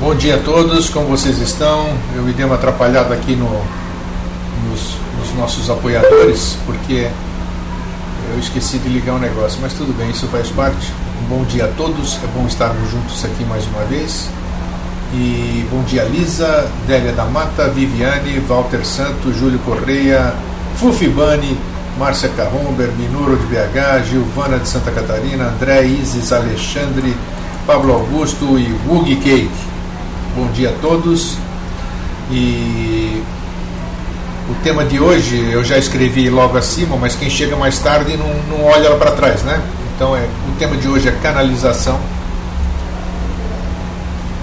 Bom dia a todos, como vocês estão? Eu me dei uma atrapalhada aqui nos nossos apoiadores, porque eu esqueci de ligar um negócio, mas tudo bem, isso faz parte. Um bom dia a todos, é bom estarmos juntos aqui mais uma vez. E bom dia Lisa, Délia da Mata, Viviane, Walter Santos, Júlio Correia, Fufibani, Márcia Carromber, Minoro de BH, Gilvana de Santa Catarina, André, Isis, Alexandre, Pablo Augusto e Woogie Cake. Bom dia a todos. E o tema de hoje eu já escrevi logo acima, mas quem chega mais tarde não olha lá para trás, né? Então o tema de hoje é canalização.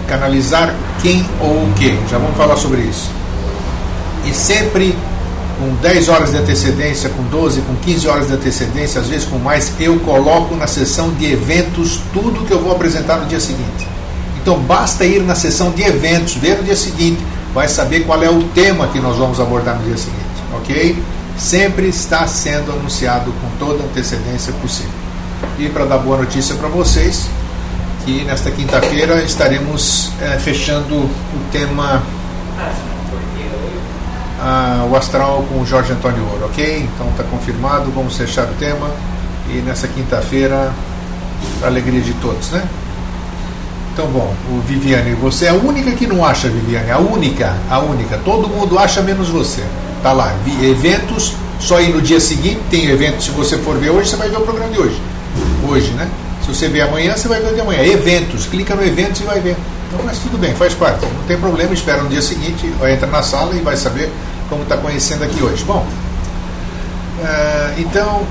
Canalizar quem ou o que. Já vamos falar sobre isso. E sempre com 10 horas de antecedência, com 12, com 15 horas de antecedência, às vezes com mais, eu coloco na seção de eventos tudo que eu vou apresentar no dia seguinte. Então basta ir na seção de eventos, ver no dia seguinte, vai saber qual é o tema que nós vamos abordar no dia seguinte, ok? Sempre está sendo anunciado com toda a antecedência possível. E para dar boa notícia para vocês, que nesta quinta-feira estaremos fechando o tema o astral com o Jorge Antônio Ouro, ok? Então está confirmado, vamos fechar o tema e nessa quinta-feira, para a alegria de todos, né? Então, bom, o Viviane, você é a única que não acha, Viviane, a única, todo mundo acha menos você. Tá lá, eventos, só ir no dia seguinte, tem evento, se você for ver hoje, você vai ver o programa de hoje, né? Se você ver amanhã, você vai ver o de amanhã, eventos, clica no eventos e vai ver. Então, mas tudo bem, faz parte, não tem problema, espera no dia seguinte, entra na sala e vai saber como está conhecendo aqui hoje. Bom, então,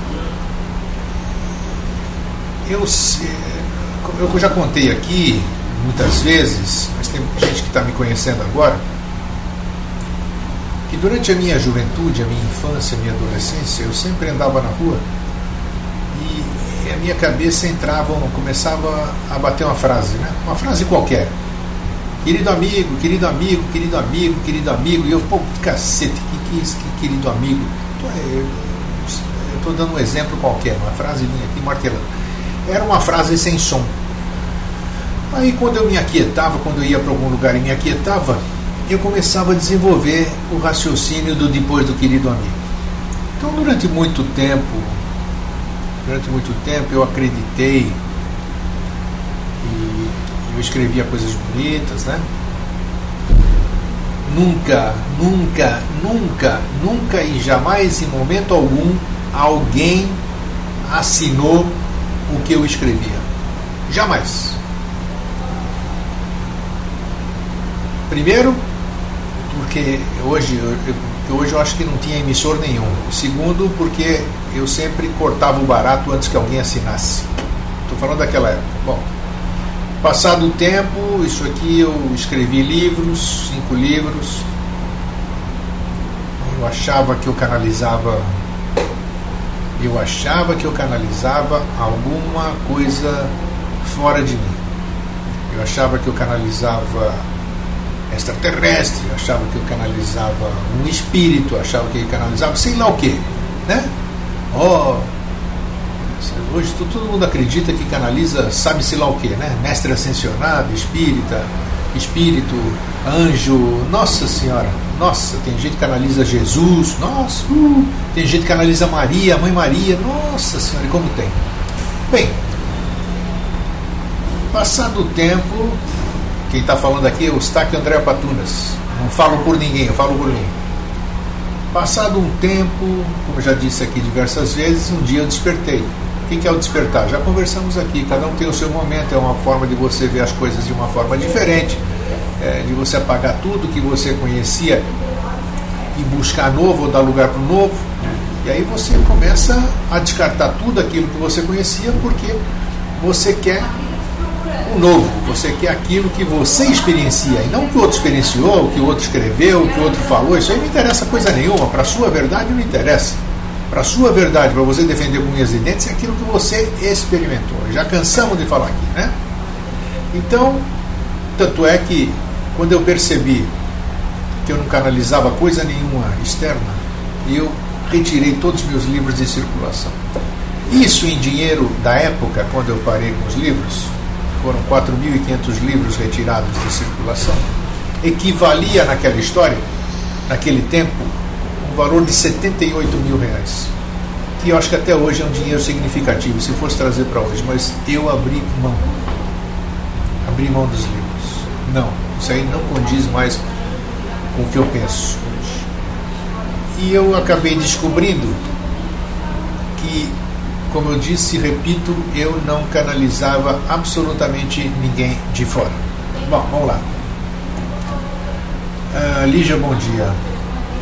eu já contei aqui muitas vezes, mas tem gente que está me conhecendo agora, que durante a minha juventude, a minha infância, a minha adolescência, eu sempre andava na rua e a minha cabeça começava a bater uma frase, né? Uma frase qualquer. Querido amigo, querido amigo, querido amigo, querido amigo. E eu, pô, cacete, que é isso, que querido amigo? Eu estou dando um exemplo qualquer, uma frase vinha aqui martelando. Era uma frase sem som. Aí quando eu me aquietava, quando eu ia para algum lugar e me aquietava, eu começava a desenvolver o raciocínio do depois do querido amigo. Então durante muito tempo eu acreditei e eu escrevia coisas bonitas, né? Nunca e jamais em momento algum alguém assinou o que eu escrevia. Jamais. Primeiro, porque hoje eu acho que não tinha emissor nenhum. Segundo, porque eu sempre cortava o barato antes que alguém assinasse. Estou falando daquela época. Bom, passado o tempo, isso aqui eu escrevi livros, 5 livros. Eu achava que eu canalizava alguma coisa fora de mim. Eu achava que eu canalizava extraterrestre, eu achava que eu canalizava um espírito, eu achava que eu canalizava sei lá o que, né? Hoje todo mundo acredita que canaliza sabe-se lá o que, né? Mestre ascensionado, espírito, anjo, nossa senhora, nossa, tem gente que canaliza Jesus, nossa, tem gente que canaliza Maria, Mãe Maria, nossa senhora, e como tem. Bem, passado o tempo, quem está falando aqui é o Eustáquio André Patunas, não falo por ninguém, eu falo por mim. Passado um tempo, como eu já disse aqui diversas vezes, um dia eu despertei. O que é o despertar? Já conversamos aqui, cada um tem o seu momento, é uma forma de você ver as coisas de uma forma diferente, de você apagar tudo que você conhecia e buscar novo ou dar lugar para o novo, e aí você começa a descartar tudo aquilo que você conhecia porque você quer o novo, você quer aquilo que você experiencia e não o que o outro experienciou, o que o outro escreveu, o que o outro falou. Isso aí não interessa coisa nenhuma, para a sua verdade não interessa. Para a sua verdade, para você defender com unhas e dentes, é aquilo que você experimentou. Já cansamos de falar aqui, né? Então, tanto é que quando eu percebi que eu não canalizava coisa nenhuma externa, eu retirei todos os meus livros de circulação. Isso em dinheiro da época, quando eu parei com os livros, foram 4.500 livros retirados de circulação, equivalia naquela história, naquele tempo, um valor de R$78 mil, que eu acho que até hoje é um dinheiro significativo, se fosse trazer para hoje, mas eu abri mão dos livros. Não, isso aí não condiz mais com o que eu penso hoje. E eu acabei descobrindo que, como eu disse e repito, eu não canalizava absolutamente ninguém de fora. Bom, vamos lá. Lígia, bom dia.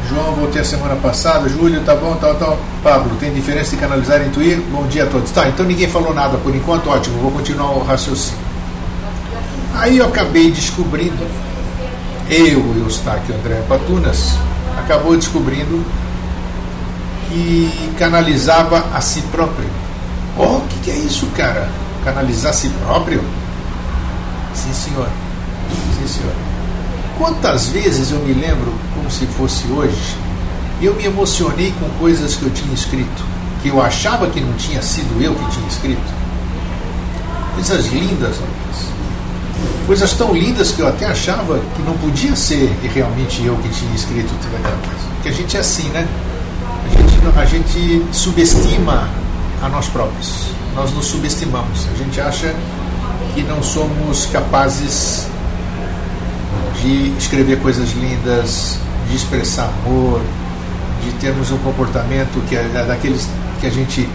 João, voltei a semana passada. Júlio, tá bom, tal. Pablo, tem diferença de canalizar e intuir? Bom dia a todos. Tá, então ninguém falou nada por enquanto, ótimo, vou continuar o raciocínio. Aí eu acabei descobrindo, o Eustáquio André Patunas acabou descobrindo que canalizava a si próprio. Oh, o que é isso, cara? Canalizar a si próprio? Sim, senhor. Sim, senhor. Quantas vezes eu me lembro, como se fosse hoje, eu me emocionei com coisas que eu tinha escrito, que eu achava que não tinha sido eu que tinha escrito. Coisas lindas, coisas tão lindas que eu até achava que não podia ser realmente eu que tinha escrito toda aquela coisa. Porque a gente é assim, né? A gente subestima a nós próprios. Nós nos subestimamos. A gente acha que não somos capazes de escrever coisas lindas, de expressar amor, de termos um comportamento que é daqueles que a gente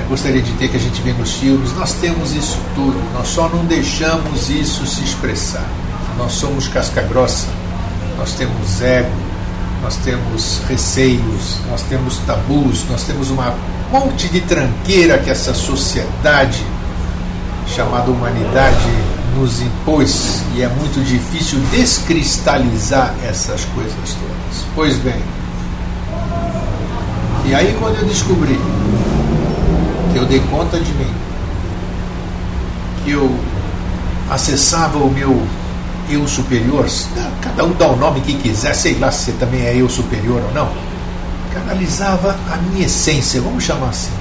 gostaria de ter, que a gente vê nos filmes. Nós temos isso tudo, nós só não deixamos isso se expressar. Nós somos casca grossa, nós temos ego, nós temos receios, nós temos tabus, nós temos uma monte de tranqueira que essa sociedade chamada humanidade nos impôs, e é muito difícil descristalizar essas coisas todas. Pois bem, e aí quando eu descobri, que eu dei conta de mim, que eu acessava o meu eu superior, cada um dá o nome que quiser, sei lá se também é eu superior ou não, canalizava a minha essência, vamos chamar assim,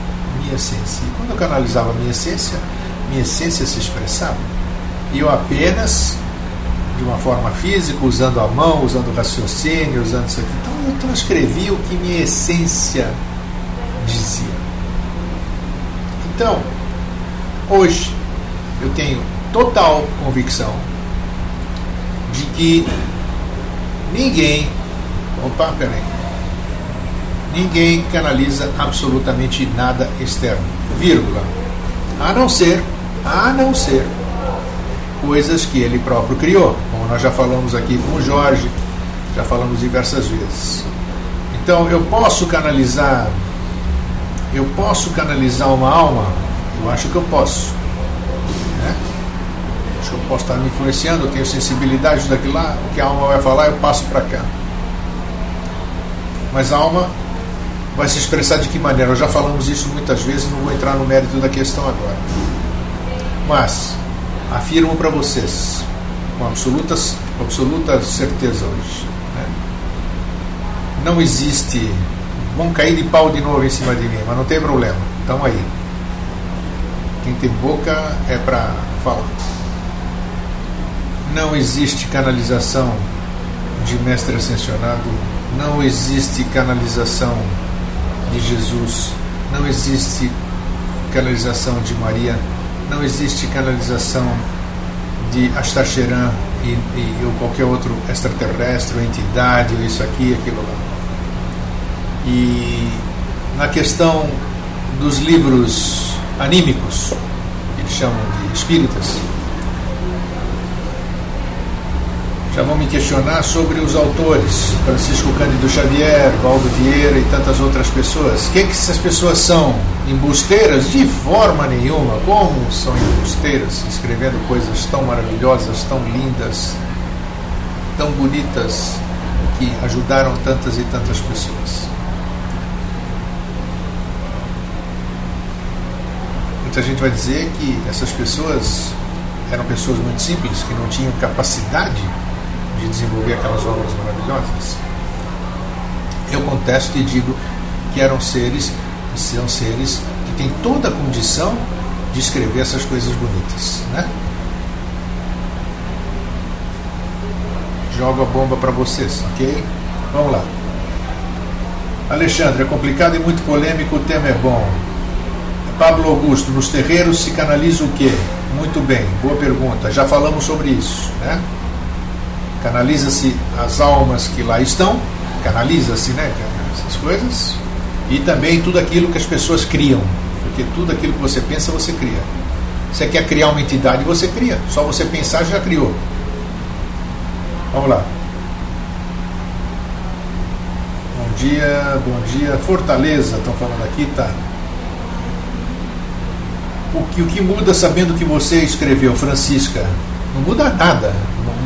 minha essência. E quando eu canalizava a minha essência se expressava. E eu apenas, de uma forma física, usando a mão, usando o raciocínio, usando isso aqui, então eu transcrevi o que minha essência dizia. Então, hoje, eu tenho total convicção de que ninguém canaliza absolutamente nada externo, vírgula, a não ser coisas que ele próprio criou, como nós já falamos aqui com o Jorge, já falamos diversas vezes. Então, eu posso canalizar uma alma? Eu acho que eu posso, né? Acho que eu posso estar me influenciando, eu tenho sensibilidade daquilo lá, o que a alma vai falar eu passo para cá. Mas a alma vai se expressar de que maneira? Nós já falamos isso muitas vezes, não vou entrar no mérito da questão agora. Mas afirmo para vocês, com absoluta certeza hoje, né? Não existe. Vão cair de pau de novo em cima de mim, mas não tem problema, estão aí. Quem tem boca é para falar. Não existe canalização de mestre ascensionado, não existe canalização de Jesus, não existe canalização de Maria, não existe canalização de Astacheran ou qualquer outro extraterrestre, ou entidade, ou isso aqui, aquilo lá. E na questão dos livros anímicos, que eles chamam de espíritas, já vão me questionar sobre os autores, Francisco Cândido Xavier, Valdo Vieira e tantas outras pessoas. O que essas pessoas são? Embusteiras? De forma nenhuma. Como são embusteiras, escrevendo coisas tão maravilhosas, tão lindas, tão bonitas, que ajudaram tantas e tantas pessoas. Muita gente vai dizer que essas pessoas eram pessoas muito simples, que não tinham capacidade de desenvolver aquelas obras maravilhosas. Eu contesto e digo que eram seres, que são seres que têm toda a condição de escrever essas coisas bonitas, né? jogo a bomba para vocês, ok? Vamos lá. Alexandre, é complicado e muito polêmico, o tema é bom. Pablo Augusto, nos terreiros se canaliza o quê? Muito bem, boa pergunta. Já falamos sobre isso, né? Canaliza-se as almas que lá estão, canaliza-se, né? Essas coisas. E também tudo aquilo que as pessoas criam. Porque tudo aquilo que você pensa, você cria. Você quer criar uma entidade, você cria. Só você pensar, já criou. Vamos lá. Bom dia. Fortaleza, estão falando aqui, tá? O que muda sabendo que você escreveu, Francisca? Não muda nada.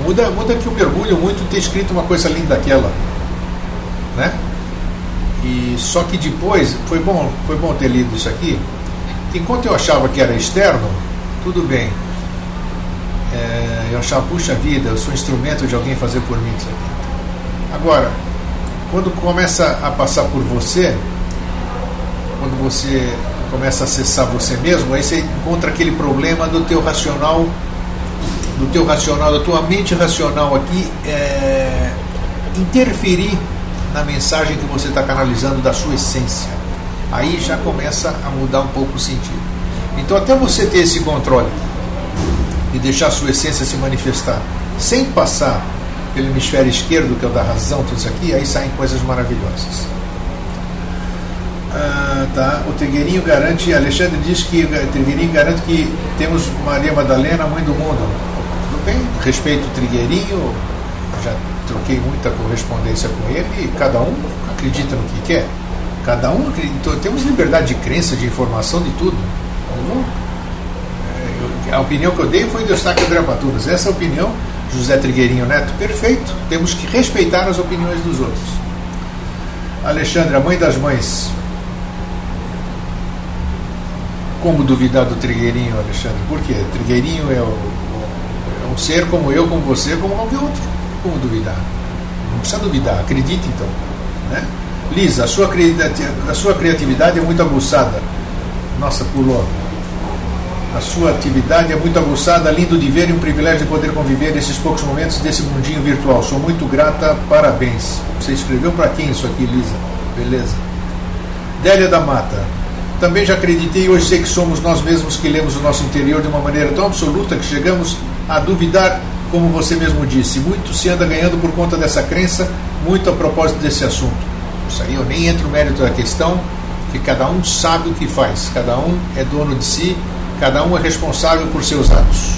Muda que eu mergulho muito em ter escrito uma coisa linda daquela, né? E só que depois foi bom ter lido isso aqui. Enquanto eu achava que era externo, tudo bem. Eu achava, puxa vida, eu sou instrumento de alguém fazer por mim isso aqui. Agora, quando começa a passar por você, quando você começa a acessar você mesmo, aí você encontra aquele problema do teu racional, da tua mente racional aqui, interferir na mensagem que você está canalizando da sua essência. Aí já começa a mudar um pouco o sentido. Então, até você ter esse controle e deixar a sua essência se manifestar sem passar pelo hemisfério esquerdo, que é o da razão, tudo isso aqui, aí saem coisas maravilhosas. Tá. O Trigueirinho garante, Alexandre diz que o Trigueirinho garante que temos Maria Madalena, mãe do mundo. Tudo bem, respeito o Trigueirinho, já troquei muita correspondência com ele, e cada um acredita no que quer. Cada um acredita, temos liberdade de crença, de informação, de tudo. A opinião que eu dei foi do Eustáquio André Patunas. Essa opinião, José Trigueirinho Neto, perfeito. Temos que respeitar as opiniões dos outros. Alexandre, a mãe das mães. Como duvidar do Trigueirinho, Alexandre? Por quê? Trigueirinho é um ser como eu, como você, como qualquer outro. Como duvidar? Não precisa duvidar, acredite então, né? Lisa, a sua criatividade é muito aguçada. Nossa, pulou. A sua atividade é muito aguçada, lindo de ver e um privilégio de poder conviver nesses poucos momentos desse mundinho virtual. Sou muito grata, parabéns. Você escreveu para quem isso aqui, Lisa? Beleza. Délia da Mata. Também já acreditei e hoje sei que somos nós mesmos que lemos o nosso interior de uma maneira tão absoluta que chegamos a duvidar, como você mesmo disse. Muito se anda ganhando por conta dessa crença, muito a propósito desse assunto. Isso aí eu nem entro no mérito da questão, que cada um sabe o que faz, cada um é dono de si, cada um é responsável por seus atos.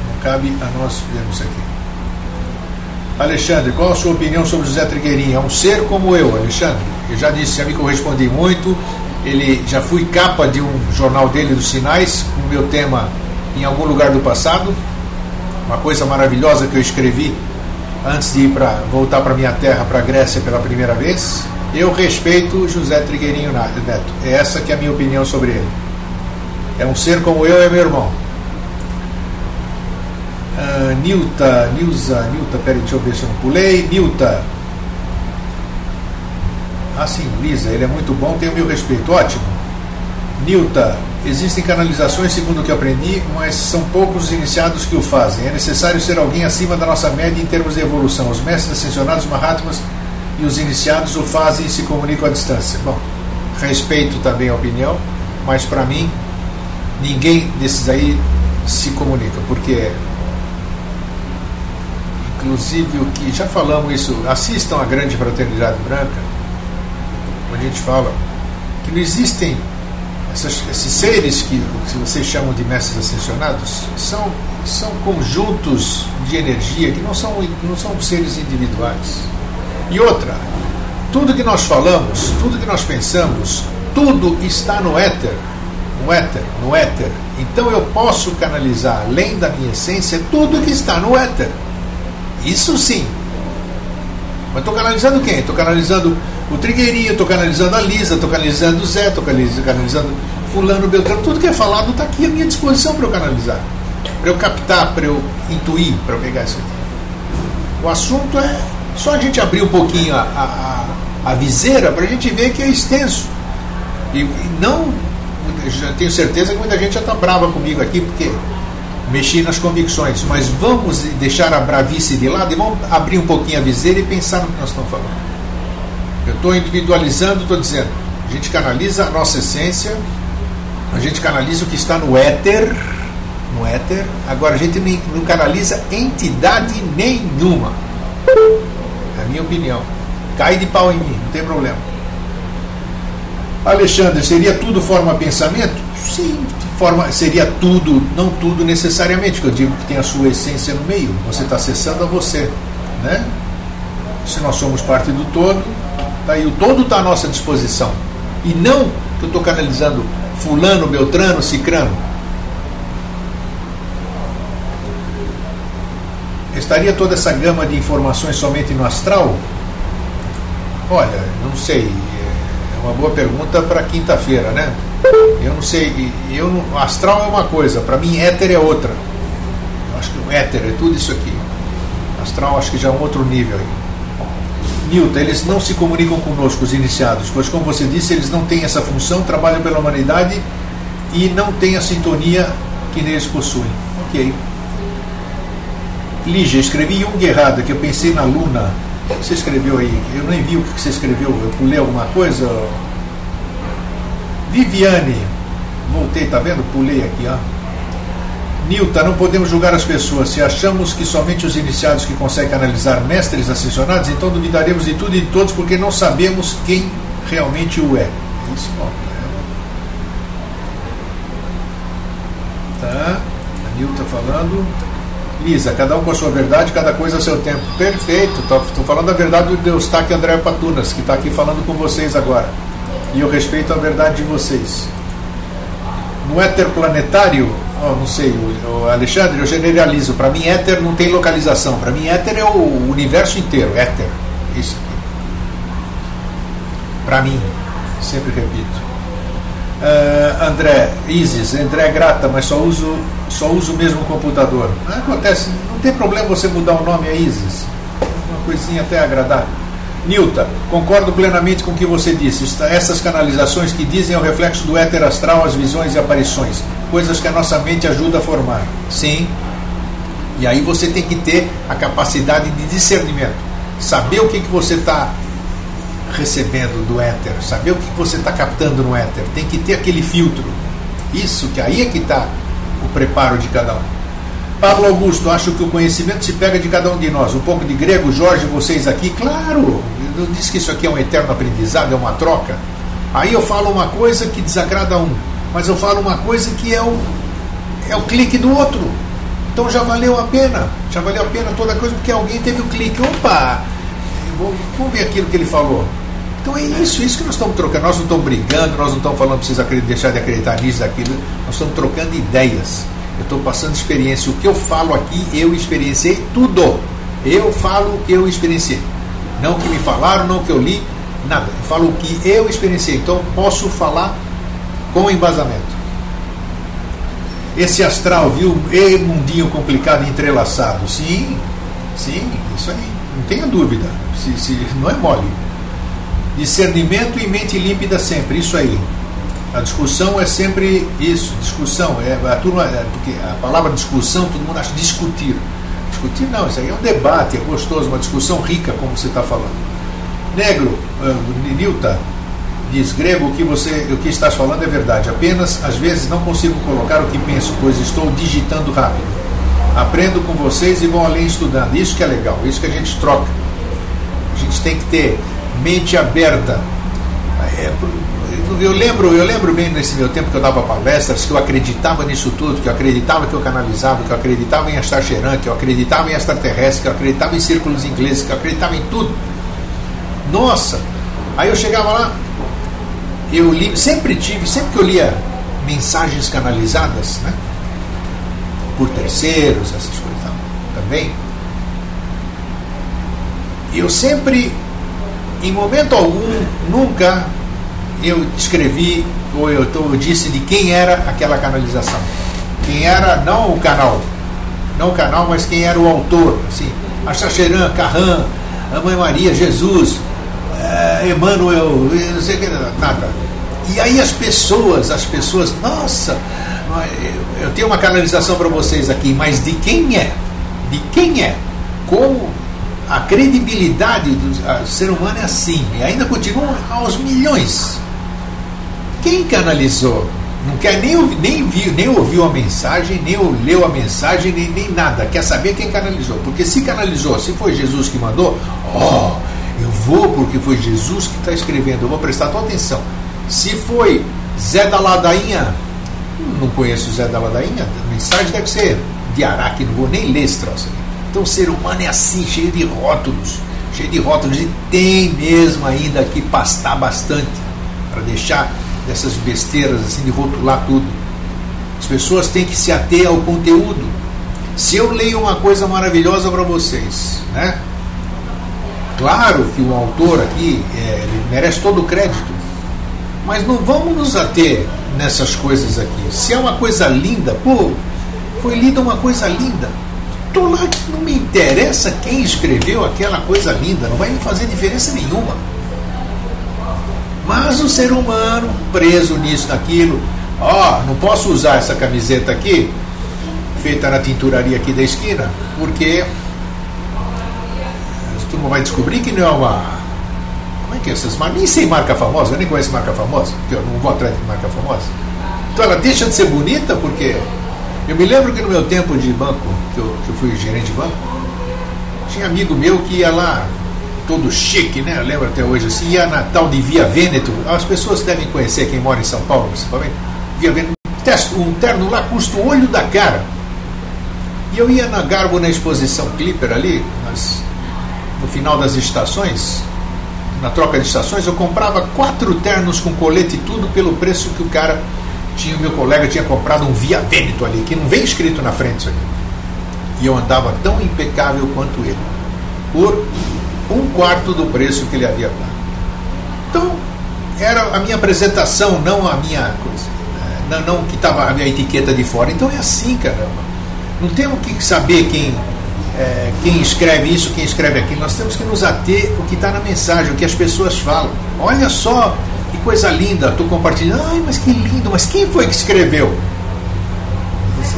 Não cabe a nós vermos isso aqui. Alexandre, qual a sua opinião sobre José Trigueirinho? É um ser como eu, Alexandre. Eu já disse, já me correspondi muito. Ele já fui capa de um jornal dele, dos Sinais, com o meu tema Em Algum Lugar do Passado. Uma coisa maravilhosa que eu escrevi antes de voltar para minha terra, para a Grécia pela primeira vez. Eu respeito José Trigueirinho Neto. É essa que é a minha opinião sobre ele. É um ser como eu, é meu irmão. Nilta, peraí, deixa eu ver se eu não pulei. Nilta. Sim, Lisa, ele é muito bom, tem o meu respeito. Ótimo. Nilta, existem canalizações, segundo o que aprendi, mas são poucos os iniciados que o fazem. É necessário ser alguém acima da nossa média em termos de evolução. Os mestres ascensionados, Mahatmas e os iniciados o fazem e se comunicam à distância. Bom, respeito também a opinião, mas para mim ninguém desses aí se comunica, porque inclusive o que já falamos isso, assistam a Grande Fraternidade Branca, onde a gente fala que não existem esses seres que vocês chamam de mestres ascensionados, são conjuntos de energia que não são seres individuais. E outra, tudo que nós falamos, tudo que nós pensamos, tudo está no éter. No éter. Então eu posso canalizar, além da minha essência, tudo que está no éter. Isso sim. Mas estou canalizando quem? Estou canalizando o Trigueirinho, estou canalizando a Lisa, estou canalizando o Zé, estou canalizando fulano, Beltrano. Tudo que é falado está aqui à minha disposição para eu canalizar, para eu captar, para eu intuir, para eu pegar isso aqui. O assunto é só a gente abrir um pouquinho a viseira para a gente ver que é extenso. E não... Já tenho certeza que muita gente já está brava comigo aqui, porque mexer nas convicções, mas vamos deixar a bravice de lado e vamos abrir um pouquinho a viseira e pensar no que nós estamos falando. Eu estou individualizando, estou dizendo, a gente canaliza a nossa essência, a gente canaliza o que está no éter, agora a gente não canaliza entidade nenhuma. É a minha opinião. Cai de pau em mim, não tem problema. Alexandre, seria tudo forma pensamento? Sim, seria tudo, não tudo necessariamente, que eu digo que tem a sua essência no meio. Você está acessando a você, né? Se nós somos parte do todo, tá aí, o todo está à nossa disposição. E não que eu estou canalizando fulano, beltrano, cicrano. Estaria toda essa gama de informações somente no astral? Olha, não sei. É uma boa pergunta para quinta-feira, né? Eu não sei. Astral é uma coisa, para mim éter é outra. Eu acho que o éter é tudo isso aqui. Astral acho que já é um outro nível aí. Newton, eles não se comunicam conosco, os iniciados, pois, como você disse, eles não têm essa função, trabalham pela humanidade e não têm a sintonia que neles possuem. Ok. Lígia, escrevi Jung errado, que eu pensei na Luna. O que você escreveu aí? Eu nem vi o que você escreveu. Eu pulei alguma coisa? Viviane, voltei, tá vendo? Pulei aqui, ó. Nilton, não podemos julgar as pessoas. Se achamos que somente os iniciados que conseguem analisar mestres ascensionados, então duvidaremos de tudo e de todos, porque não sabemos quem realmente o é. Isso, bom. Tá, a Nilton falando. Lisa, cada um com a sua verdade, cada coisa a seu tempo. Perfeito, estou falando a verdade do Eustáquio André Patunas, que está aqui falando com vocês agora. E eu respeito a verdade de vocês. No éter planetário, não sei, o Alexandre, eu generalizo. Para mim, éter não tem localização. Para mim, éter é o universo inteiro. Éter. Isso aqui. Para mim, sempre repito. André, Isis, André é grata, mas só uso o mesmo computador. Acontece, não tem problema você mudar o nome a Isis. Uma coisinha até agradar. Nilton, concordo plenamente com o que você disse. Essas canalizações que dizem é o reflexo do éter astral, as visões e aparições, coisas que a nossa mente ajuda a formar. Sim. E aí você tem que ter a capacidade de discernimento. Saber o que você está recebendo do éter, saber o que você está captando no éter, tem que ter aquele filtro. Isso, que aí é que está o preparo de cada um. Pablo Augusto, acho que o conhecimento se pega de cada um de nós. Um pouco de grego, Jorge, vocês aqui, claro, eu disse que isso aqui é um eterno aprendizado, é uma troca. Aí eu falo uma coisa que desagrada um, mas eu falo uma coisa que é o clique do outro. Então já valeu a pena toda a coisa, porque alguém teve o clique. Opa, vamos ver aquilo que ele falou. Então é isso que nós estamos trocando. Nós não estamos brigando, nós não estamos falando precisa deixar de acreditar nisso, daquilo. Nós estamos trocando ideias. Eu estou passando experiência. O que eu falo aqui, eu experienciei tudo. Eu falo o que eu experienciei. Não o que me falaram, não o que eu li, nada. Eu falo o que eu experienciei. Então posso falar com embasamento. Esse astral, viu? E mundinho complicado e entrelaçado. Sim, isso aí. Não tenha dúvida. Não é mole. Discernimento e mente límpida sempre. Isso aí. A discussão é sempre isso. Discussão. Porque a palavra discussão, todo mundo acha discutir. Discutir não, isso aí é um debate, é gostoso, uma discussão rica, como você está falando. Negro, Nilton, diz, grego, o que estás falando é verdade. Apenas, às vezes, não consigo colocar o que penso, pois estou digitando rápido. Aprendo com vocês e vão além estudando. Isso que é legal, isso que a gente troca. A gente tem que ter mente aberta. Eu lembro bem nesse meu tempo que eu dava palestras, que eu acreditava nisso tudo, que eu acreditava que eu canalizava, que eu acreditava em Astar-Cheran, que eu acreditava em extraterrestre, que eu acreditava em círculos ingleses, que eu acreditava em tudo. Nossa! Aí eu chegava lá, eu li, sempre que eu lia mensagens canalizadas, né, por terceiros, essas coisas também, eu sempre, em momento algum, nunca eu escrevi ou eu disse de quem era aquela canalização. Quem era, não o canal, mas quem era o autor, assim, Astar-Cheran, Carran, a Mãe Maria, Jesus, Emmanuel, não sei o que, nada. E aí as pessoas, nossa, eu tenho uma canalização para vocês aqui, mas de quem é? De quem é? Como a credibilidade do ser humano é assim, e ainda continua aos milhões. Quem canalizou? Não quer nem ouviu a mensagem, nem leu a mensagem, nem nada. Quer saber quem canalizou. Porque se canalizou, se foi Jesus que mandou, eu vou porque foi Jesus que está escrevendo, eu vou prestar toda atenção. Se foi Zé da Ladainha, não conheço o Zé da Ladainha, a mensagem deve ser de Araque, não vou nem ler esse troço aqui. Então o ser humano é assim, cheio de rótulos, e tem mesmo ainda que pastar bastante para deixar dessas besteiras assim de rotular tudo. As pessoas têm que se ater ao conteúdo. Se eu leio uma coisa maravilhosa para vocês, né? Claro que o autor aqui ele merece todo o crédito, mas não vamos nos ater nessas coisas aqui. Se é uma coisa linda, foi lida uma coisa linda, tô lá, não me interessa quem escreveu aquela coisa linda, não vai me fazer diferença nenhuma. Mas o ser humano preso nisso, naquilo, não posso usar essa camiseta aqui feita na tinturaria aqui da esquina, porque a turma vai descobrir que não é uma... Como é que é essas marcas? Nem sei marca famosa, eu nem conheço marca famosa, porque eu não vou atrás de marca famosa. Então ela deixa de ser bonita, porque eu me lembro que no meu tempo de banco, que eu fui gerente de banco, tinha amigo meu que ia lá todo chique, né? Eu lembro até hoje assim, ia na tal de Via Vêneto. As pessoas devem conhecer, quem mora em São Paulo principalmente, Via Vêneto. Um terno lá custa o olho da cara. E eu ia na Garbo, na exposição Clipper ali, no final das estações, na troca de estações, eu comprava 4 ternos com colete e tudo pelo preço que o meu colega tinha comprado um Via Vêneto ali, que não vem escrito na frente isso aqui. E eu andava tão impecável quanto ele, por 1/4 do preço que ele havia pago. Então, era a minha apresentação, não a minha coisa, não que estava a minha etiqueta de fora. Então é assim, caramba. Não temos que saber quem escreve isso, quem escreve aquilo. Nós temos que nos ater ao que está na mensagem, o que as pessoas falam. Olha só que coisa linda, estou compartilhando. Ai, mas que lindo, mas quem foi que escreveu?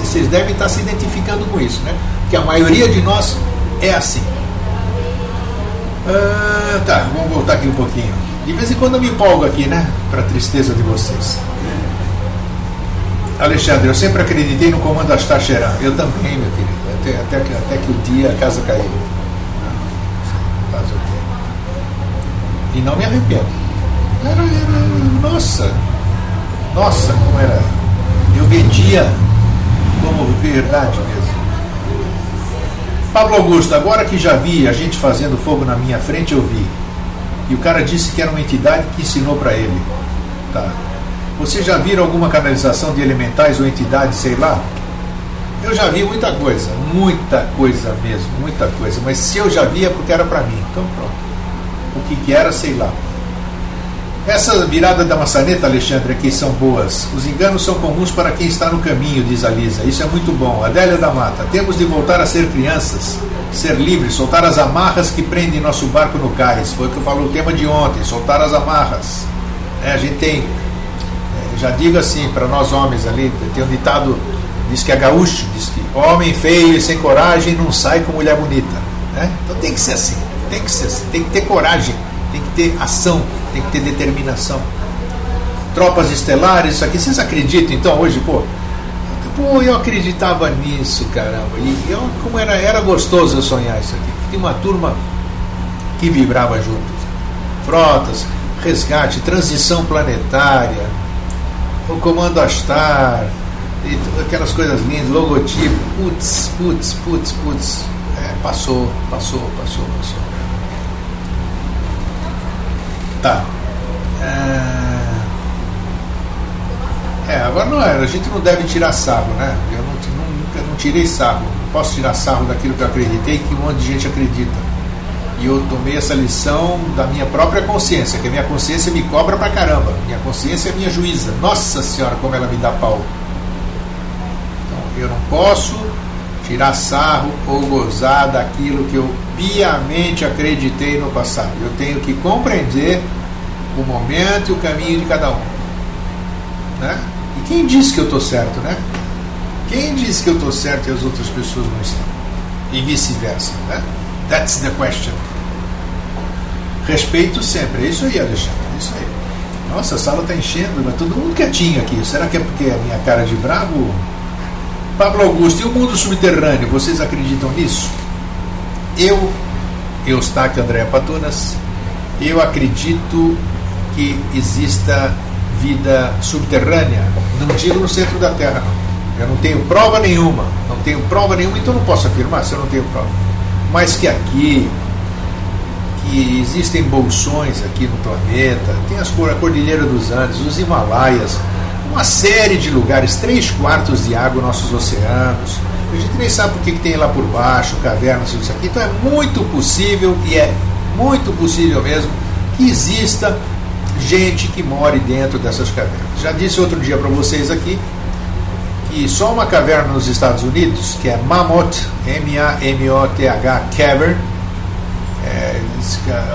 Vocês devem estar se identificando com isso, né? Porque a maioria de nós é assim. Tá, vamos voltar aqui um pouquinho. De vez em quando eu me empolgo aqui, né? Para tristeza de vocês. Alexandre, eu sempre acreditei no comando Astacheran. Eu também, meu querido. Até que o dia a casa caiu. E não me arrependo. Nossa, como era. Eu vendia como verdade mesmo. Pablo Augusto, agora que já vi a gente fazendo fogo na minha frente, eu vi. E o cara disse que era uma entidade que ensinou para ele. Tá. Vocês já viram alguma canalização de elementais ou entidades, sei lá? Eu já vi muita coisa mesmo, muita coisa. Mas se eu já vi é porque era para mim. Então pronto. O que era, sei lá. Essa virada da maçaneta, Alexandre, aqui são boas. Os enganos são comuns para quem está no caminho, diz a Lisa. Isso é muito bom. Adélia da Mata. Temos de voltar a ser crianças, ser livres, soltar as amarras que prendem nosso barco no cais. Foi o que eu falei o tema de ontem, soltar as amarras. A gente tem, já digo assim, para nós homens ali, tem um ditado, diz que é gaúcho, diz que homem feio e sem coragem não sai com mulher bonita. Né? Então tem que ser assim, tem que ter coragem, tem que ter ação, tem que ter determinação. Tropas estelares, isso aqui, vocês acreditam então hoje, eu acreditava nisso, caramba, e como era gostoso eu sonhar isso aqui. Tinha uma turma que vibrava juntos, frotas, resgate, transição planetária, o comando Astar, e aquelas coisas lindas, logotipo, putz, passou. Tá. Agora não a gente não deve tirar sarro, né? Eu nunca não tirei sarro. Não posso tirar sarro daquilo que eu acreditei, que um monte de gente acredita. E eu tomei essa lição da minha própria consciência, que a minha consciência me cobra pra caramba. Minha consciência é minha juíza. Nossa Senhora, como ela me dá pau. Então, eu não posso tirar sarro ou gozar daquilo que eu piamente acreditei no passado. Eu tenho que compreender o momento e o caminho de cada um, né? E quem disse que eu estou certo, né? Quem diz que eu estou certo e as outras pessoas não estão? E vice-versa, né? That's the question. Respeito sempre. É isso aí, Alexandre. É isso aí. Nossa, a sala está enchendo, mas todo mundo quietinho aqui. Será que é porque é a minha cara de bravo? Pablo Augusto, e o mundo subterrâneo? Vocês acreditam nisso? Eustáquio André Patunas, eu acredito que exista vida subterrânea. Não digo no centro da Terra, não. Eu não tenho prova nenhuma. Não tenho prova nenhuma, então não posso afirmar se eu não tenho prova. Mas que aqui, que existem bolsões aqui no planeta, tem a Cordilheira dos Andes, os Himalaias, uma série de lugares, 3/4 de água, nossos oceanos. A gente nem sabe por que tem lá por baixo, cavernas, isso aqui. Então é muito possível, e é muito possível mesmo, que exista gente que more dentro dessas cavernas. Já disse outro dia para vocês aqui que só uma caverna nos Estados Unidos, que é Mammoth, M-A-M-O-T-H Cavern, é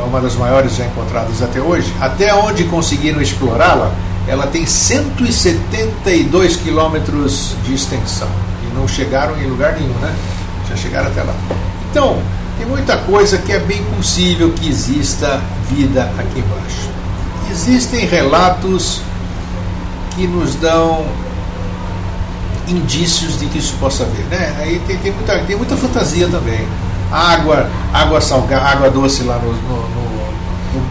uma das maiores já encontradas até hoje, até onde conseguiram explorá-la, ela tem 172 quilômetros de extensão. E não chegaram em lugar nenhum, né? Já chegaram até lá. Então, tem muita coisa que é bem possível que exista vida aqui embaixo. Existem relatos que nos dão indícios de que isso possa haver, né? Aí tem muita fantasia também. Água salgada, água doce lá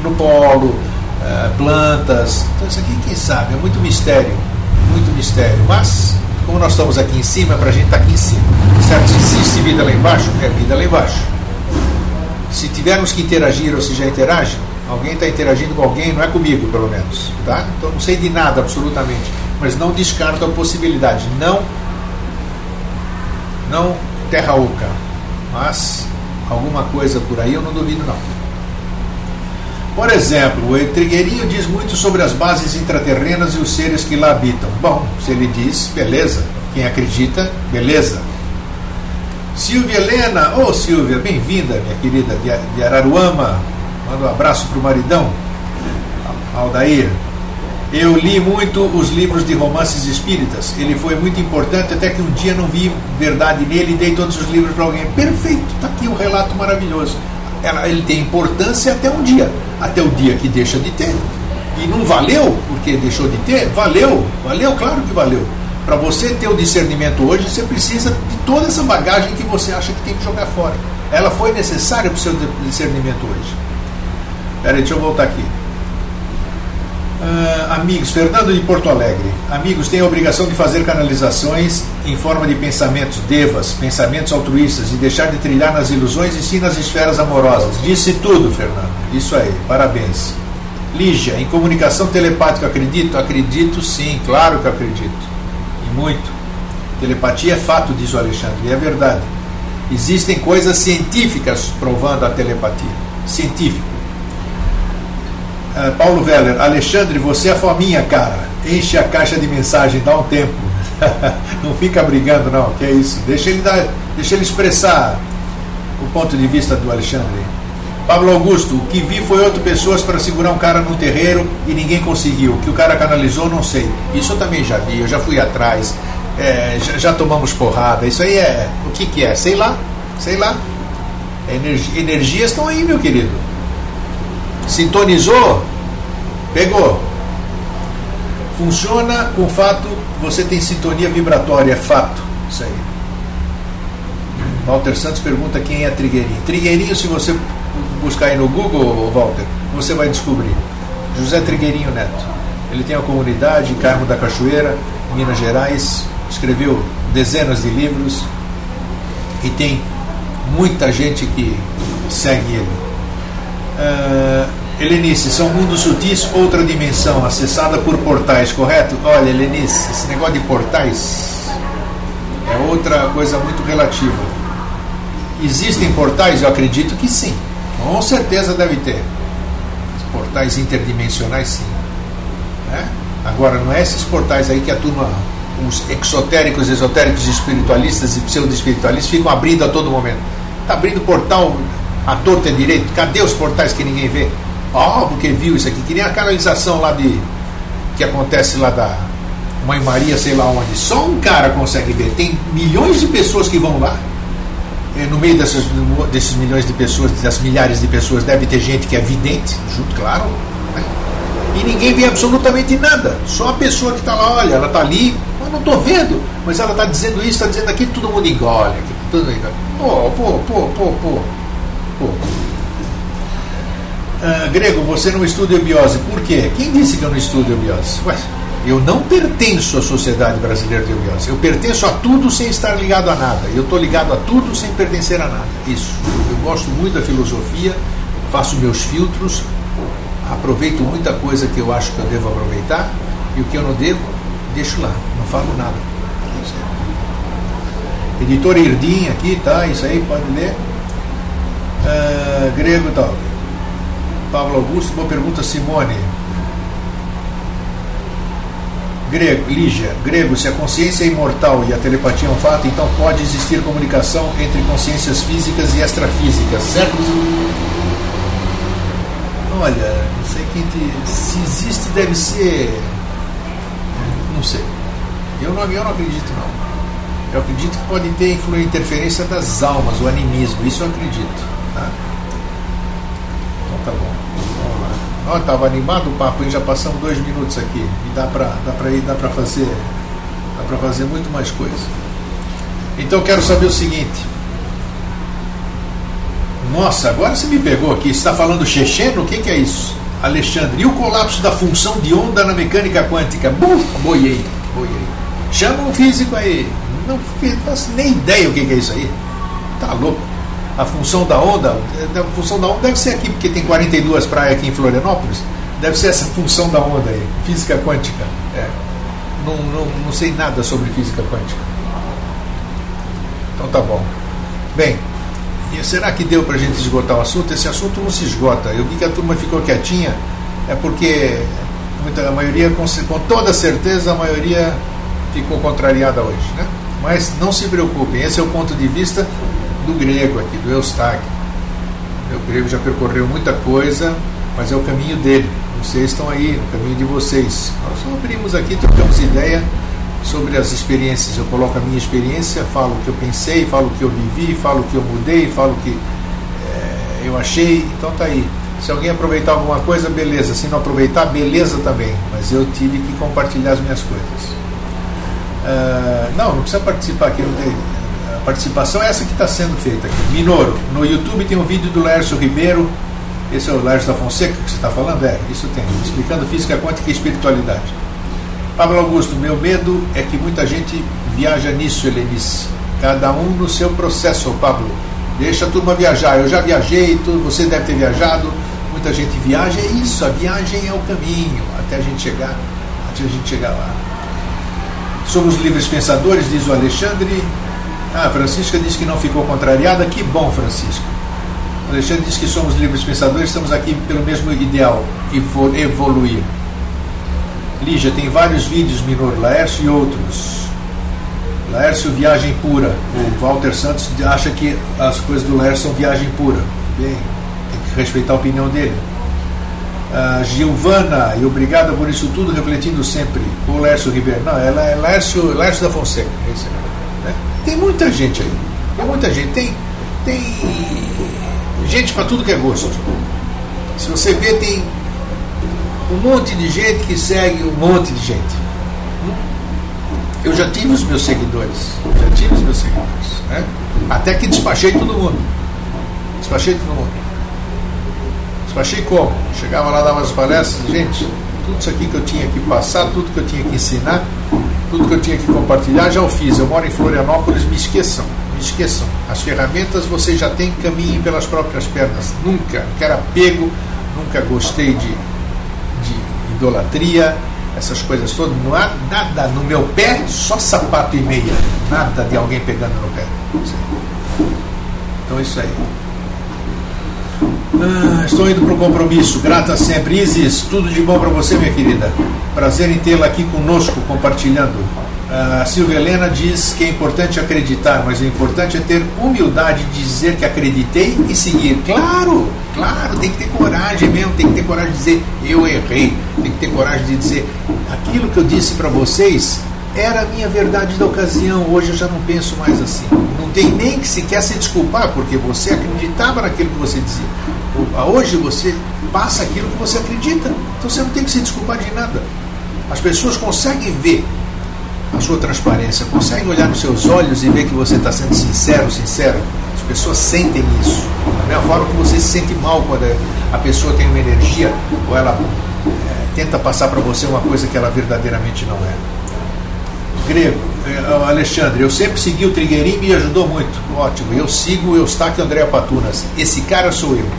no polo, plantas. Então isso aqui, quem sabe, é muito mistério. Mas, como nós estamos aqui em cima, é para a gente estar aqui em cima. Certo? Se existe vida lá embaixo, é vida lá embaixo. Se tivermos que interagir ou se já interage, alguém está interagindo com alguém, não é comigo, pelo menos. Tá? Então não sei de nada, absolutamente. Mas não descarto a possibilidade. Não terra oca. Mas alguma coisa por aí eu não duvido, não. Por exemplo, o Trigueirinho diz muito sobre as bases intraterrenas e os seres que lá habitam. Bom, se ele diz, beleza. Quem acredita, beleza. Silvia Helena, Silvia, bem-vinda, minha querida, de Araruama. Manda um abraço para o maridão, Aldair. Eu li muito os livros de romances espíritas. Ele foi muito importante, até que um dia não vi verdade nele e dei todos os livros para alguém. Perfeito, está aqui um relato maravilhoso. Ele tem importância até um dia. Até o dia que deixa de ter. E não valeu porque deixou de ter? Valeu, claro que valeu. Para você ter o discernimento hoje, você precisa de toda essa bagagem que você acha que tem que jogar fora. Ela foi necessária para o seu discernimento hoje. Espera aí, deixa eu voltar aqui. Amigos, Fernando de Porto Alegre. Amigos, têm a obrigação de fazer canalizações em forma de pensamentos devas, pensamentos altruístas, e deixar de trilhar nas ilusões e sim nas esferas amorosas. Disse tudo, Fernando. Isso aí, parabéns. Lígia, em comunicação telepática acredito? Acredito sim, claro que acredito. E muito. Telepatia é fato, diz o Alexandre, e é verdade. Existem coisas científicas provando a telepatia. Científico. Paulo Veller, Alexandre, você é fominha, cara. Enche a caixa de mensagem, dá um tempo. Não fica brigando, não, que é isso. Deixa ele expressar o ponto de vista do Alexandre. Pablo Augusto, o que vi foi 8 pessoas para segurar um cara num terreiro e ninguém conseguiu. O que o cara canalizou, não sei. Isso eu também já vi, eu já fui atrás. Já tomamos porrada. Isso aí é... O que é? Sei lá. Energias estão aí, meu querido. Sintonizou, pegou. Funciona com o fato, você tem sintonia vibratória, é fato. Isso aí. Walter Santos pergunta quem é Trigueirinho. Trigueirinho, se você buscar aí no Google, Walter, você vai descobrir. José Trigueirinho Neto. Ele tem uma comunidade em Carmo da Cachoeira, Minas Gerais, escreveu dezenas de livros e tem muita gente que segue ele. Helenice, são mundos sutis, outra dimensão, acessada por portais, correto? Olha, Helenice, esse negócio de portais é outra coisa muito relativa. Existem portais? Eu acredito que sim, com certeza deve ter. Portais interdimensionais, sim, né? Agora, não é esses portais aí que a turma, os exotéricos, esotéricos, espiritualistas e pseudo-espiritualistas ficam abrindo a todo momento. Está abrindo portal à torta e direito. Cadê os portais que ninguém vê? Porque viu isso aqui, que nem a canalização lá que acontece lá Mãe Maria, sei lá onde. Só um cara consegue ver. Tem milhões de pessoas que vão lá. No meio desses milhões de pessoas, das milhares de pessoas, deve ter gente que é vidente, junto, claro. Né? E ninguém vê absolutamente nada. Só a pessoa que está lá, olha, ela está ali, eu não estou vendo, mas ela está dizendo isso, está dizendo aquilo, todo mundo engole. Todo mundo engole. Pô. Grego, você não estuda eubiose. Por quê? Quem disse que eu não estudo eubiose? Ué, eu não pertenço à Sociedade Brasileira de Eubiose. Eu pertenço a tudo sem estar ligado a nada. Eu estou ligado a tudo sem pertencer a nada. Isso. Eu gosto muito da filosofia, faço meus filtros, aproveito muita coisa que eu acho que eu devo aproveitar, e o que eu não devo, deixo lá. Não falo nada. Editora Irdim aqui, tá? Isso aí, pode ler. Grego e tal. Pablo Augusto, boa pergunta, Simone. Lígia, Grego, se a consciência é imortal e a telepatia é um fato, então pode existir comunicação entre consciências físicas e extrafísicas, certo? Olha, não sei se existe, deve ser. Não sei. Eu não acredito, não. Eu acredito que pode ter interferência das almas, o animismo, isso eu acredito. Tá? Então tá bom. Estava animado o papo, já passamos 2 minutos aqui e dá para fazer muito mais coisa. Então quero saber o seguinte. Nossa, agora você me pegou aqui. Você está falando checheno? O que é isso? Alexandre, e o colapso da função de onda na mecânica quântica? Boiei. Chama um físico aí. Não faço nem ideia o que é isso aí. Tá louco. A função da onda deve ser aqui, porque tem 42 praias aqui em Florianópolis. Deve ser essa função da onda aí, física quântica. Não sei nada sobre física quântica. Então tá bom. Bem, e será que deu pra gente esgotar o assunto? Esse assunto não se esgota. Eu vi que a turma ficou quietinha, é porque a maioria, com toda certeza, a maioria ficou contrariada hoje, né? Mas não se preocupem, esse é o ponto de vista do Grego aqui, do Eustáquio. O Grego já percorreu muita coisa, mas é o caminho dele. Vocês estão aí, no caminho de vocês. Nós só abrimos aqui, trocamos ideia sobre as experiências. Eu coloco a minha experiência, falo o que eu pensei, falo o que eu vivi, falo o que eu mudei, falo o que eu achei. Então tá aí. Se alguém aproveitar alguma coisa, beleza. Se não aproveitar, beleza também. Mas eu tive que compartilhar as minhas coisas. Não precisa participar aqui, não tem. A participação é essa que está sendo feita aqui. Minoro, no YouTube tem um vídeo do Laércio Ribeiro. Esse é o Laércio da Fonseca que você está falando? Isso tem, explicando física quântica e espiritualidade. Pablo Augusto, meu medo é que muita gente viaja nisso, ele disse. Cada um no seu processo, Pablo. Deixa a turma viajar. Eu já viajei, você deve ter viajado. Muita gente viaja, é isso, a viagem é o caminho até a gente chegar lá. Somos livres pensadores, diz o Alexandre. Francisca diz que não ficou contrariada. Que bom, Francisca. O Alexandre diz que somos livres pensadores, estamos aqui pelo mesmo ideal, evoluir. Lígia, tem vários vídeos, Minor, Laércio e outros. Laércio, viagem pura. O Walter Santos acha que as coisas do Laércio são viagem pura. Bem, tem que respeitar a opinião dele. Gilvana, e obrigada por isso tudo, refletindo sempre. O Laércio Ribeiro. Não, ela é Laércio da Fonseca. Esse é, né? Tem muita gente aí. Tem muita gente. Tem gente para tudo que é gosto. Se você vê, tem um monte de gente que segue um monte de gente. Eu já tive os meus seguidores. Né? Até que despachei todo mundo. Despachei como? Chegava lá, dava as palestras, gente, tudo isso aqui que eu tinha que passar, tudo que eu tinha que ensinar, tudo que eu tinha que compartilhar, já o fiz. Eu moro em Florianópolis, me esqueçam. As ferramentas vocês já têm, caminhem pelas próprias pernas. Nunca quero apego, nunca gostei de idolatria, essas coisas todas. Não há nada no meu pé, só sapato e meia. Nada de alguém pegando no pé. Então é isso aí. Estou indo para o compromisso, grata sempre. Isis, tudo de bom para você, minha querida. Prazer em tê-la aqui conosco, compartilhando. A Silvia Helena diz que é importante acreditar, mas o importante é ter humildade de dizer que acreditei e seguir. Claro, tem que ter coragem mesmo, tem que ter coragem de dizer eu errei, tem que ter coragem de dizer aquilo que eu disse para vocês era a minha verdade da ocasião, hoje eu já não penso mais assim. Não tem nem que sequer se desculpar, porque você acreditava naquilo que você dizia. Hoje você passa aquilo que você acredita, então você não tem que se desculpar de nada. As pessoas conseguem ver a sua transparência, conseguem olhar nos seus olhos e ver que você está sendo sincero. As pessoas sentem isso. Da mesma forma que você se sente mal quando a pessoa tem uma energia ou ela tenta passar para você uma coisa que ela verdadeiramente não é. Grego, Alexandre, eu sempre segui o Trigueirinho e me ajudou muito. Ótimo, eu sigo o Eustáquio Andréa Patunas. Esse cara sou eu.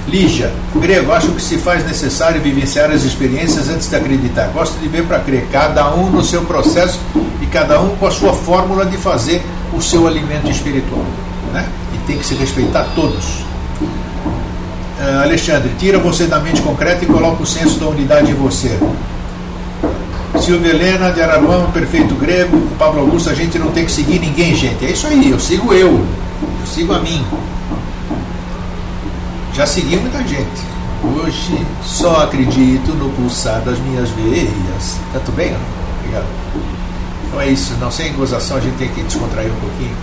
Lígia, Grego, acho que se faz necessário vivenciar as experiências antes de acreditar. Gosto de ver para crer, cada um no seu processo e cada um com a sua fórmula de fazer o seu alimento espiritual, né? E tem que se respeitar todos. Alexandre, tira você da mente concreta e coloca o senso da unidade em você. Silvia Helena de Araruama, perfeito Grego. Pablo Augusto, a gente não tem que seguir ninguém, gente. É isso aí, eu sigo eu sigo a mim. Já segui muita gente. Hoje só acredito no pulsar das minhas veias. Tá tudo bem? Obrigado. Então é isso, não sem gozação, a gente tem que descontrair um pouquinho.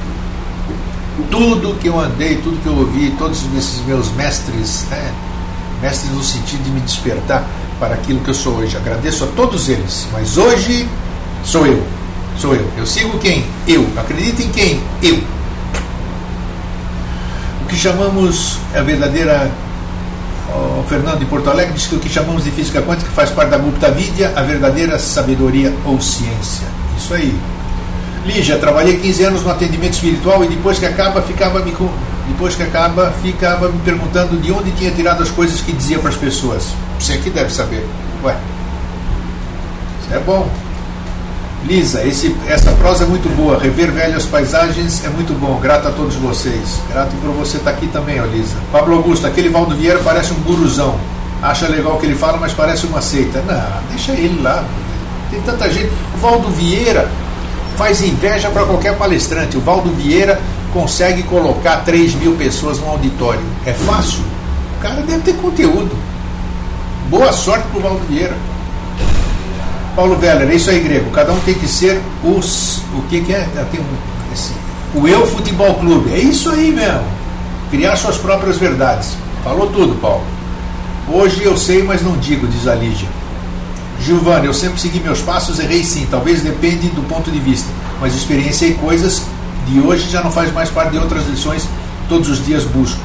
Tudo que eu andei, tudo que eu ouvi, todos esses meus mestres, né? Mestres no sentido de me despertar para aquilo que eu sou hoje. Agradeço a todos eles, mas hoje sou eu. Eu sigo quem? Eu. Acredito em quem? Eu. O que chamamos a verdadeira... O Fernando de Porto Alegre diz que o que chamamos de física quântica faz parte da Gupta Vidya, a verdadeira sabedoria ou ciência. Isso aí. Lígia, trabalhei 15 anos no atendimento espiritual e depois que acaba ficava me perguntando de onde tinha tirado as coisas que dizia para as pessoas. Você aqui deve saber. Ué, isso é bom. Lisa, essa prosa é muito boa. Rever velhas paisagens é muito bom. Grato a todos vocês. Grato por você estar aqui também, ó, Lisa. Pablo Augusto, aquele Valdo Vieira parece um guruzão. Acha legal o que ele fala, mas parece uma seita. Não, deixa ele lá. Tem tanta gente. O Valdo Vieira faz inveja para qualquer palestrante. O Valdo Vieira consegue colocar 3.000 pessoas no auditório. É fácil? O cara deve ter conteúdo. Boa sorte pro Valdo Vieira. Paulo Veller, é isso aí, Grego. Cada um tem que ser o que é? O Eu Futebol Clube. É isso aí mesmo. Criar suas próprias verdades. Falou tudo, Paulo. Hoje eu sei, mas não digo, diz a Lígia. Giovanni, eu sempre segui meus passos, errei sim. Talvez depende do ponto de vista. Mas experienciei coisas de hoje já não faz mais parte de outras lições. Todos os dias busco.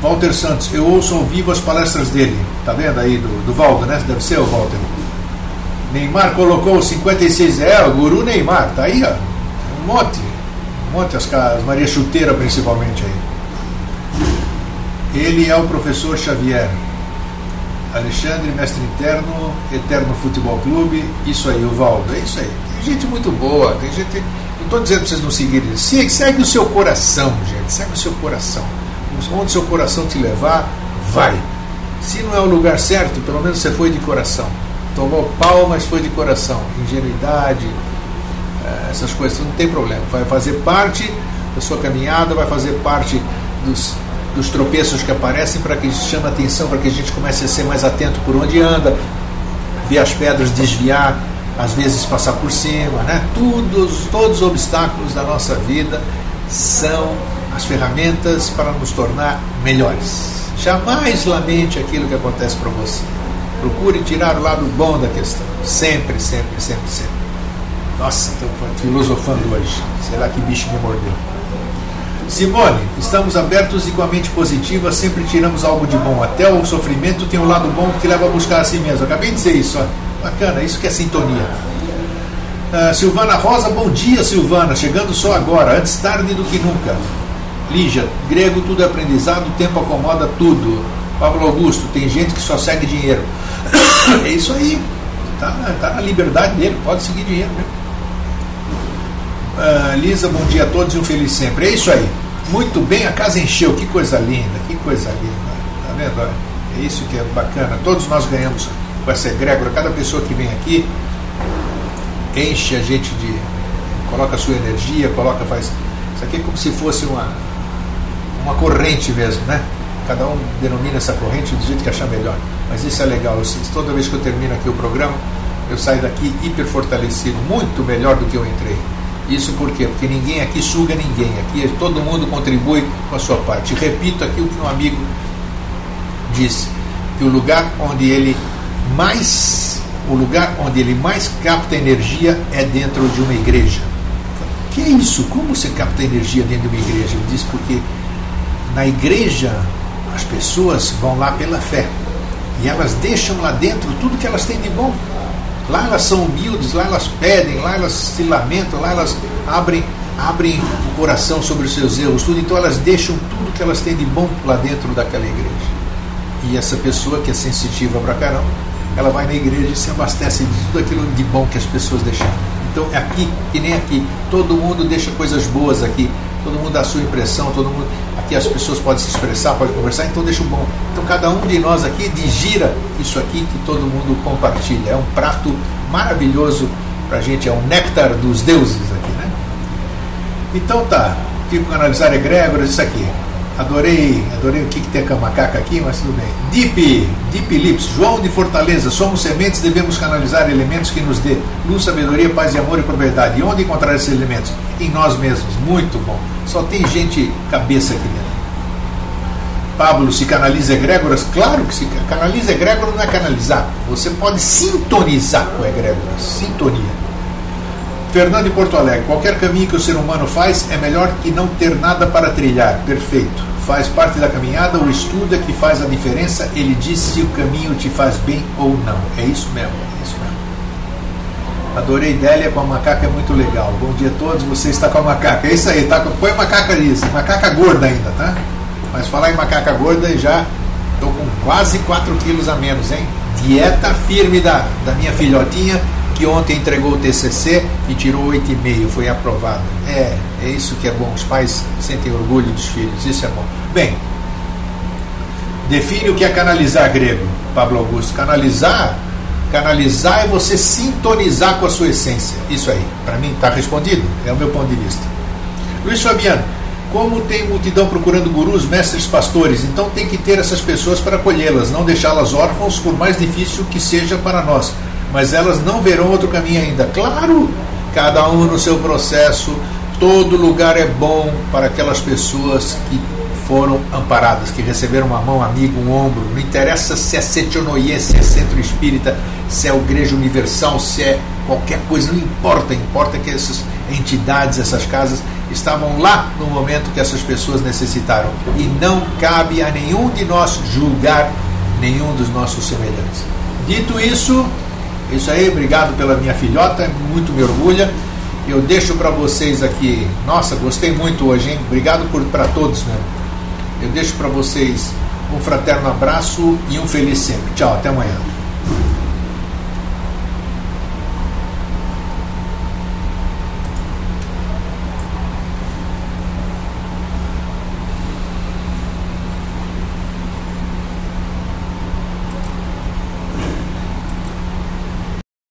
Walter Santos, eu ouço ao vivo as palestras dele. Tá vendo aí do Valdo, né? Deve ser o Walter. Neymar colocou 56, o guru Neymar, tá aí, ó. Um monte, as Maria Chuteira principalmente aí. Ele é o professor Xavier. Alexandre, mestre interno, Eterno Futebol Clube, isso aí, o Valdo, é isso aí. Tem gente muito boa, tem gente. Não estou dizendo para vocês não seguirem. Segue o seu coração, gente, segue o seu coração. Onde seu coração te levar, vai. Se não é o lugar certo, pelo menos você foi de coração. Tomou pau, mas foi de coração. Ingenuidade, essas coisas, não tem problema. Vai fazer parte da sua caminhada, vai fazer parte dos tropeços que aparecem para que chame a atenção, para que a gente comece a ser mais atento por onde anda, ver as pedras desviar, às vezes passar por cima, né? Todos os obstáculos da nossa vida são as ferramentas para nos tornar melhores. Jamais lamente aquilo que acontece para você. Procure tirar o lado bom da questão. Sempre, sempre, sempre, sempre. Nossa, estou filosofando hoje. Será que bicho me mordeu? Simone, estamos abertos e com a mente positiva, sempre tiramos algo de bom. Até o sofrimento tem um lado bom que te leva a buscar a si mesmo. Acabei de dizer isso, ó. Bacana, isso que é sintonia. Silvana Rosa, bom dia, Silvana. Chegando só agora, antes tarde do que nunca. Lígia, Grego, tudo é aprendizado, o tempo acomoda tudo. Pablo Augusto, tem gente que só segue dinheiro. É isso aí. Tá na liberdade dele, pode seguir dinheiro mesmo. Lisa, bom dia a todos e um feliz sempre. É isso aí. Muito bem, a casa encheu. Que coisa linda, que coisa linda. Tá vendo? É isso que é bacana. Todos nós ganhamos com essa egrégora. Cada pessoa que vem aqui enche a gente de... Coloca a sua energia, faz... Isso aqui é como se fosse uma corrente mesmo, né? Cada um denomina essa corrente do jeito que achar melhor. Mas isso é legal. Toda vez que eu termino aqui o programa, eu saio daqui hiper fortalecido, muito melhor do que eu entrei. Isso por quê? Porque ninguém aqui suga ninguém. Aqui todo mundo contribui com a sua parte. Repito aqui o que um amigo disse, que o lugar onde ele mais capta energia é dentro de uma igreja. Que é isso? Como você capta energia dentro de uma igreja? Ele disse porque na igreja as pessoas vão lá pela fé e elas deixam lá dentro tudo que elas têm de bom. Lá elas são humildes, lá elas pedem, lá elas se lamentam, lá elas abrem o coração sobre os seus erros, tudo. Então elas deixam tudo que elas têm de bom lá dentro daquela igreja. E essa pessoa que é sensitiva pra caramba, ela vai na igreja e se abastece de tudo aquilo de bom que as pessoas deixaram. Então é aqui, que nem aqui, todo mundo deixa coisas boas aqui, todo mundo dá a sua impressão, todo mundo, aqui as pessoas podem se expressar, podem conversar, então deixa o bom. Então cada um de nós aqui digira isso aqui que todo mundo compartilha. É um prato maravilhoso pra gente, é um néctar dos deuses aqui, né? Então tá, tipo canalizar egrégoras, isso aqui. Adorei o que tem com a macaca aqui, mas tudo bem. Deep Lips, João de Fortaleza, somos sementes, devemos canalizar elementos que nos dê luz, sabedoria, paz e amor e propriedade. E onde encontrar esses elementos? Em nós mesmos. Muito bom. Só tem gente cabeça aqui dentro. Pablo, se canaliza egrégoras? Claro que se canaliza egrégoras, não é canalizar. Você pode sintonizar com egrégoras. Sintonia. Fernando de Porto Alegre, qualquer caminho que o ser humano faz é melhor que não ter nada para trilhar. Perfeito. Faz parte da caminhada, o estudo é que faz a diferença. Ele diz se o caminho te faz bem ou não. É isso mesmo, é isso mesmo. Adorei Délia com a macaca, é muito legal. Bom dia a todos, você está com a macaca. É isso aí, tá? Põe macaca nisso, macaca gorda ainda, tá? Mas falar em macaca gorda, já estou com quase 4 quilos a menos, hein? Dieta firme da minha filhotinha, que ontem entregou o TCC e tirou 8,5, foi aprovado. É isso que é bom, os pais sentem orgulho dos filhos, isso é bom. Bem, define o que é canalizar, grego, Pablo Augusto. Canalizar é você sintonizar com a sua essência, isso aí, para mim está respondido, é o meu ponto de vista. Luiz Fabiano, como tem multidão procurando gurus, mestres, pastores, então tem que ter essas pessoas para acolhê-las, não deixá-las órfãos, por mais difícil que seja para nós. Mas elas não verão outro caminho ainda. Claro, cada um no seu processo, todo lugar é bom para aquelas pessoas que foram amparadas, que receberam uma mão amiga, um ombro. Não interessa se é Setionoye, se é Centro Espírita, se é a Igreja Universal, se é qualquer coisa, não importa. Importa que essas entidades, essas casas estavam lá no momento que essas pessoas necessitaram. E não cabe a nenhum de nós julgar nenhum dos nossos semelhantes. Dito isso aí, obrigado pela minha filhota, muito me orgulha. Eu deixo para vocês aqui, nossa, gostei muito hoje, hein? Obrigado para todos mesmo. Eu deixo para vocês um fraterno abraço e um feliz sempre. Tchau, até amanhã.